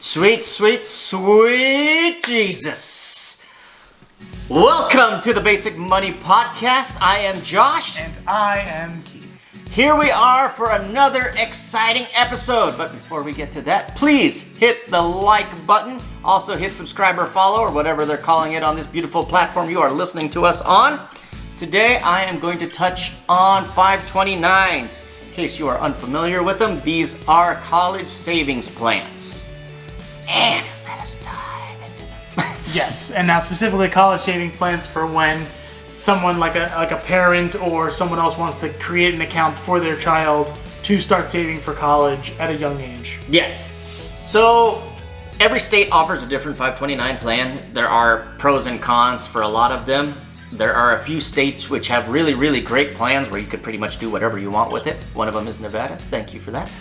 Sweet, sweet, sweet Jesus. Welcome to the Basic Money Podcast. I am Josh. And I am Keith. Here we are for another exciting episode. But before we get to that, please hit the like button. Also hit subscribe or follow or whatever they're calling it on this beautiful platform you are listening to us on. Today I am going to touch on 529s. In case you are unfamiliar with them, these are college savings plans. And let us dive into them. Yes, and now specifically college saving plans for when someone like a parent or someone else wants to create an account for their child to start saving for college at a young age. Yes. So every state offers a different 529 plan. There are pros and cons for a lot of them. There are a few states which have really, really great plans where you could pretty much do whatever you want with it. One of them is Nevada. Thank you for that.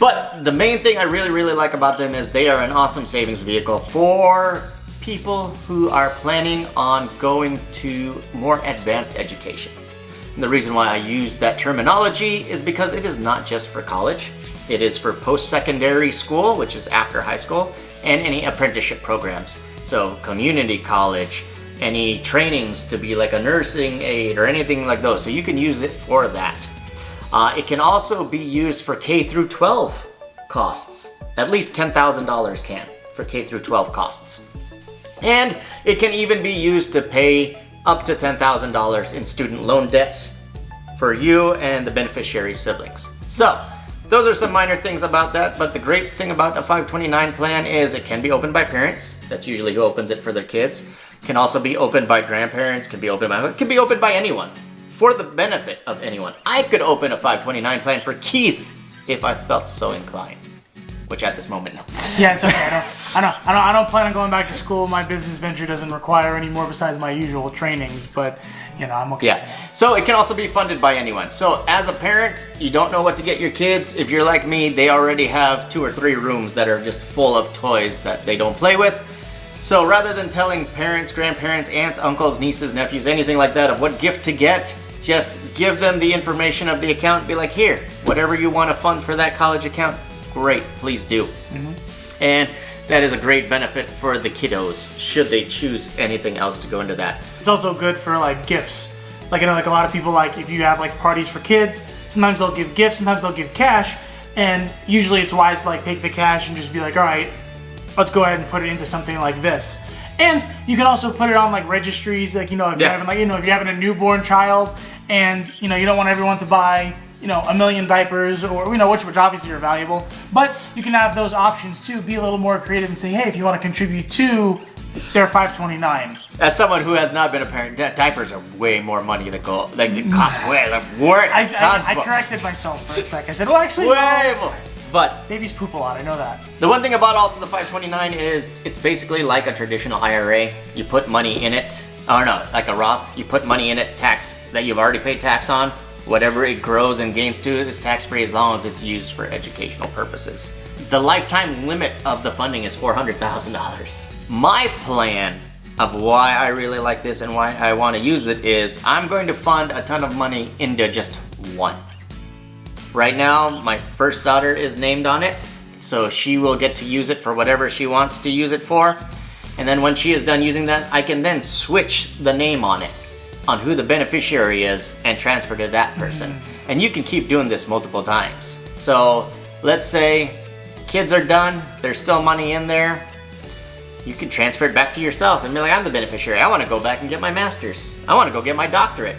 But the main thing I really, really like about them is they are an awesome savings vehicle for people who are planning on going to more advanced education. And the reason why I use that terminology is because it is not just for college. It is for post-secondary school, which is after high school, and any apprenticeship programs. So community college, any trainings to be like a nursing aide or anything like those. So you can use it for that. It can also be used for K through 12 costs. At least $10,000 can for K through 12 costs. And it can even be used to pay up to $10,000 in student loan debts for you and the beneficiary siblings. So those are some minor things about that, but the great thing about the 529 plan is it can be opened by parents. That's usually who opens it for their kids. Can also be opened by grandparents, can be opened by anyone. For the benefit of anyone. I could open a 529 plan for Keith if I felt so inclined, which at this moment, no. Yeah, it's okay. I don't plan on going back to school. My business venture doesn't require any more besides my usual trainings, but I'm okay. Yeah. So it can also be funded by anyone. So as a parent, you don't know what to get your kids. If you're like me, they already have 2 or 3 rooms that are just full of toys that they don't play with. So rather than telling parents, grandparents, aunts, uncles, nieces, nephews, anything like that of what gift to get, just give them the information of the account. Be like, here, whatever you want to fund for that college account, great, please do. Mm-hmm. And that is a great benefit for the kiddos, should they choose anything else to go into that. It's also good for like gifts. Like a lot of people, like if you have like parties for kids, sometimes they'll give gifts, sometimes they'll give cash, and usually it's wise to like take the cash and just be like, all right, let's go ahead and put it into something like this. And you can also put it on like registries, like if you're having a newborn child, and you don't want everyone to buy a million diapers or which obviously are valuable, but you can have those options too. Be a little more creative and say, hey, if you want to contribute to their 529. As someone who has not been a parent, diapers are way more money that go. Like they cost way worth. I corrected myself for a sec. I said, well, actually, way more. But babies poop a lot, I know that. The one thing about also the 529 is it's basically like a traditional IRA. You put money in it, or no, like a Roth. You put money in it, tax that you've already paid tax on. Whatever it grows and gains to is tax-free as long as it's used for educational purposes. The lifetime limit of the funding is $400,000. My plan of why I really like this and why I want to use it is I'm going to fund a ton of money into just one. Right now, my first daughter is named on it, so she will get to use it for whatever she wants to use it for. And then when she is done using that, I can then switch the name on it, on who the beneficiary is, and transfer to that person. And you can keep doing this multiple times. So let's say kids are done, there's still money in there. You can transfer it back to yourself and be like, I'm the beneficiary. I want to go back and get my master's. I want to go get my doctorate.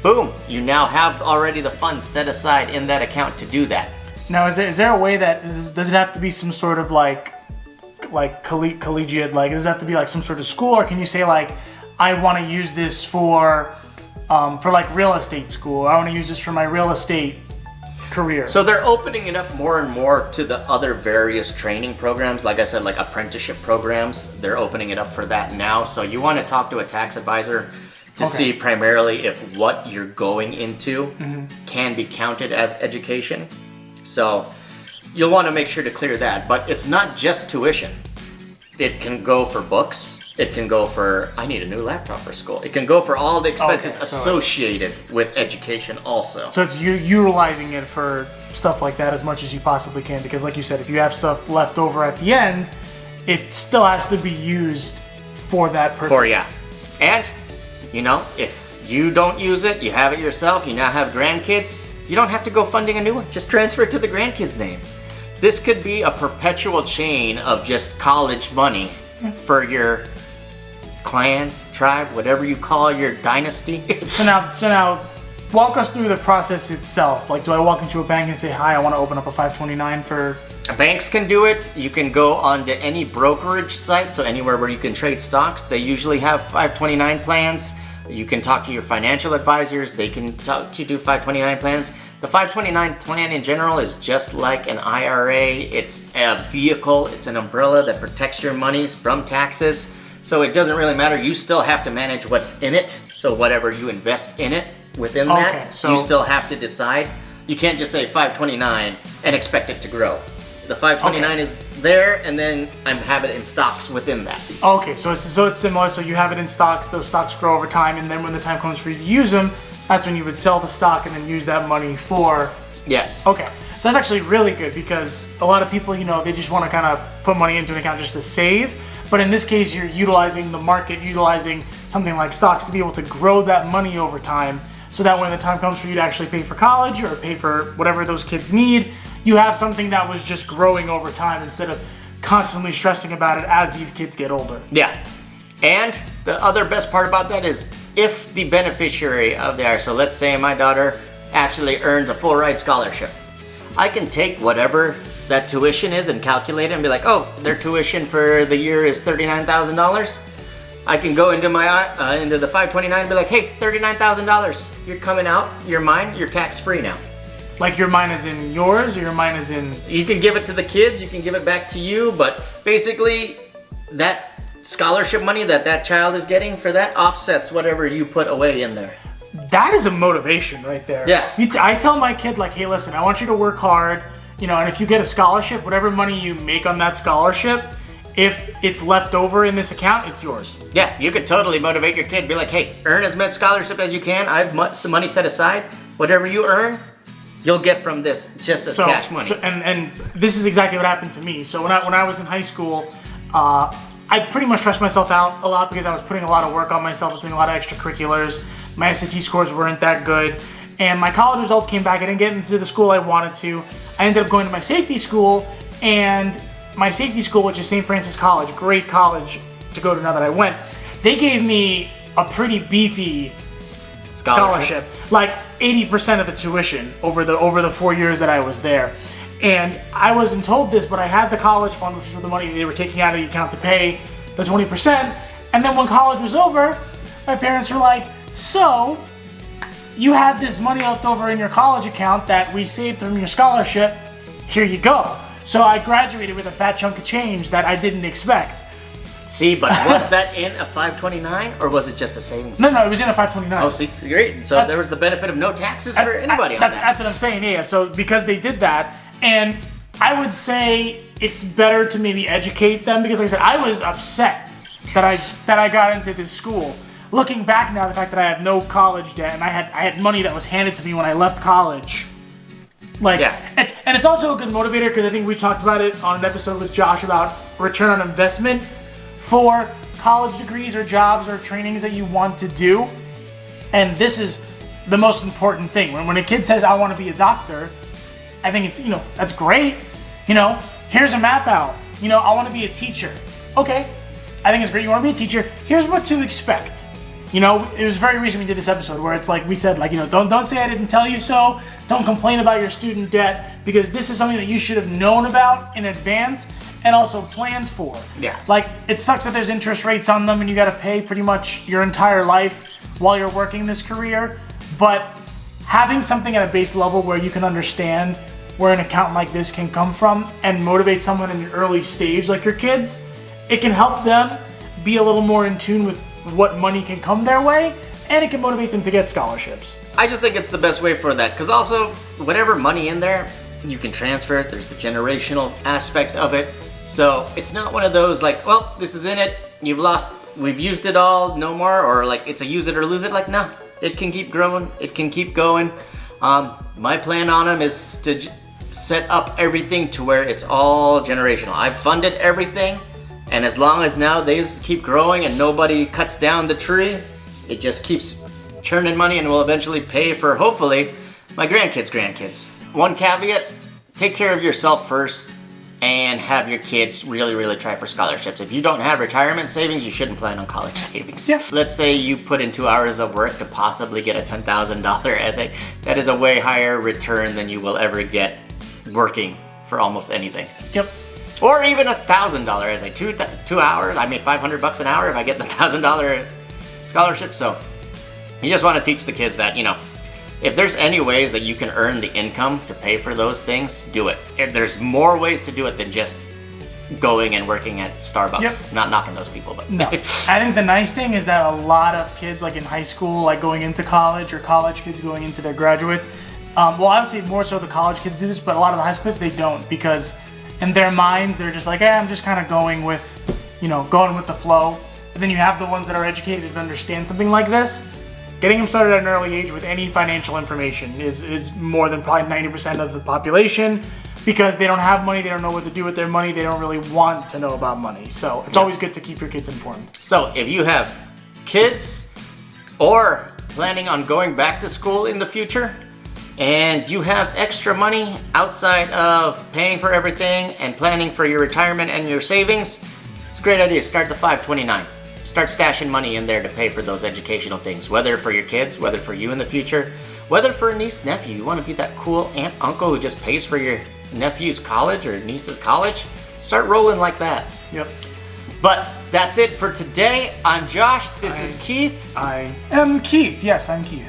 Boom, you now have already the funds set aside in that account to do that. Now, is there a way that, does it have to be some sort of like collegiate, like does it have to be like some sort of school, or can you say like, I want to use this for like real estate school, I want to use this for my real estate career? So they're opening it up more and more to the other various training programs. Like I said, like apprenticeship programs, they're opening it up for that now. So you want to talk to a tax advisor to see primarily if what you're going into can be counted as education. So you'll want to make sure to clear that. But it's not just tuition. It can go for books. It can go for, I need a new laptop for school. It can go for all the expenses associated with education also. So it's you utilizing it for stuff like that as much as you possibly can, because like you said, if you have stuff left over at the end, it still has to be used for that purpose. And, you know, if you don't use it, you have it yourself, you now have grandkids, you don't have to go funding a new one. Just transfer it to the grandkid's name. This could be a perpetual chain of just college money for your clan, tribe, whatever you call your dynasty. So now, walk us through the process itself. Like, do I walk into a bank and say, hi, I want to open up a 529 for... Banks can do it. You can go onto any brokerage site, so anywhere where you can trade stocks. They usually have 529 plans. You can talk to your financial advisors. They can talk to you do 529 plans. The 529 plan in general is just like an IRA. It's a vehicle. It's an umbrella that protects your monies from taxes. So it doesn't really matter. You still have to manage what's in it. So whatever you invest in it, within that, so you still have to decide. You can't just say 529 and expect it to grow. The 529 is there, and then I have it in stocks within that. Okay, so it's similar. So you have it in stocks. Those stocks grow over time, and then when the time comes for you to use them, that's when you would sell the stock and then use that money for... Yes. Okay, so that's actually really good, because a lot of people, you know, they just want to kind of put money into an account just to save. But in this case, you're utilizing the market, utilizing something like stocks to be able to grow that money over time, so that when the time comes for you to actually pay for college or pay for whatever those kids need, you have something that was just growing over time instead of constantly stressing about it as these kids get older. Yeah. And the other best part about that is if the beneficiary of the so let's say my daughter actually earns a full ride scholarship, I can take whatever that tuition is and calculate it and be like, oh, their tuition for the year is $39,000. I can go into my into the 529 and be like, hey, $39,000. You're coming out. You're mine. You're tax free now. Like your mine is in yours, or your mine is in... You can give it to the kids. You can give it back to you. But basically, that scholarship money that child is getting for that offsets whatever you put away in there. That is a motivation right there. Yeah. I tell my kid, like, hey, listen, I want you to work hard, you know, and if you get a scholarship, whatever money you make on that scholarship, if it's left over in this account, it's yours. Yeah, you could totally motivate your kid. Be like, hey, earn as much scholarship as you can. I have some money set aside. Whatever you earn, you'll get from this just as cash money. And this is exactly what happened to me. So when I was in high school, I pretty much stressed myself out a lot because I was putting a lot of work on myself. I was doing a lot of extracurriculars. My SAT scores weren't that good. And my college results came back. I didn't get into the school I wanted to. I ended up going to my safety school. And my safety school, which is St. Francis College, great college to go to now that I went, they gave me a pretty beefy scholarship. Like 80% of the tuition over the 4 years that I was there. And I wasn't told this, but I had the college fund, which was the money they were taking out of the account to pay the 20%. And then when college was over, my parents were like, so you had this money left over in your college account that we saved from your scholarship. Here you go. So I graduated with a fat chunk of change that I didn't expect. See, but was that in a 529 or was it just a savings? No, it was in a 529. Oh, see, great. So there was the benefit of no taxes for anybody on that. That's what I'm saying, yeah. So because they did that, and I would say it's better to maybe educate them, because like I said, I was upset that I got into this school. Looking back now, the fact that I have no college debt and I had money that was handed to me when I left college. Like, yeah. It's also a good motivator, because I think we talked about it on an episode with Josh about return on investment for college degrees or jobs or trainings that you want to do. And this is the most important thing. When a kid says, I want to be a doctor, I think it's, that's great. Here's a map out. I want to be a teacher. Okay, I think it's great. You want to be a teacher. Here's what to expect. It was very recent we did this episode where it's like we said, like, don't say I didn't tell you so. Don't complain about your student debt, because this is something that you should have known about in advance and also planned for. Yeah. Like, it sucks that there's interest rates on them and you got to pay pretty much your entire life while you're working this career. But having something at a base level where you can understand where an account like this can come from and motivate someone in an early stage like your kids, it can help them be a little more in tune with what money can come their way, and it can motivate them to get scholarships. I just think it's the best way for that, because also whatever money in there, you can transfer it. There's the generational aspect of it. So it's not one of those like, well, this is in it, we've used it all, no more, or like it's a use it or lose it. Like, no, it can keep growing, it can keep going. My plan on them is to set up everything to where it's all generational. I've funded everything, and as long as now they keep growing and nobody cuts down the tree, it just keeps churning money and will eventually pay for, hopefully, my grandkids. One caveat, take care of yourself first and have your kids really try for scholarships. If you don't have retirement savings, you shouldn't plan on college savings. Yeah. Let's say you put in 2 hours of work to possibly get a $10,000 essay. That is a way higher return than you will ever get working for almost anything. Yep. Or even $1,000 essay. 2 hours, I made $500 an hour if I get the $1,000 scholarship. So you just want to teach the kids that, you know, if there's any ways that you can earn the income to pay for those things, do it. If there's more ways to do it than just going and working at Starbucks. Yep. Not knocking those people, but no. I think the nice thing is that a lot of kids, like in high school, like going into college, or college kids going into their graduates, well, I would say more so the college kids do this, but a lot of the high school kids, they don't, because in their minds, they're just like, I'm just kind of going with the flow. But then you have the ones that are educated and understand something like this. Getting them started at an early age with any financial information is more than probably 90% of the population, because they don't have money, they don't know what to do with their money, they don't really want to know about money. So it's always good to keep your kids informed. So if you have kids or planning on going back to school in the future, and you have extra money outside of paying for everything and planning for your retirement and your savings, it's a great idea. Start the 529. Start stashing money in there to pay for those educational things, whether for your kids, whether for you in the future, whether for a niece, nephew. You want to be that cool aunt, uncle who just pays for your nephew's college or niece's college? Start rolling like that. Yep. But that's it for today. I'm Josh. This is Keith. I am Keith. Yes, I'm Keith.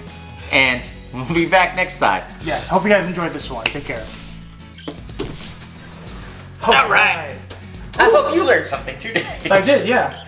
And we'll be back next time. Yes. Hope you guys enjoyed this one. Take care. All right. I hope you learned something too today. I did, yeah.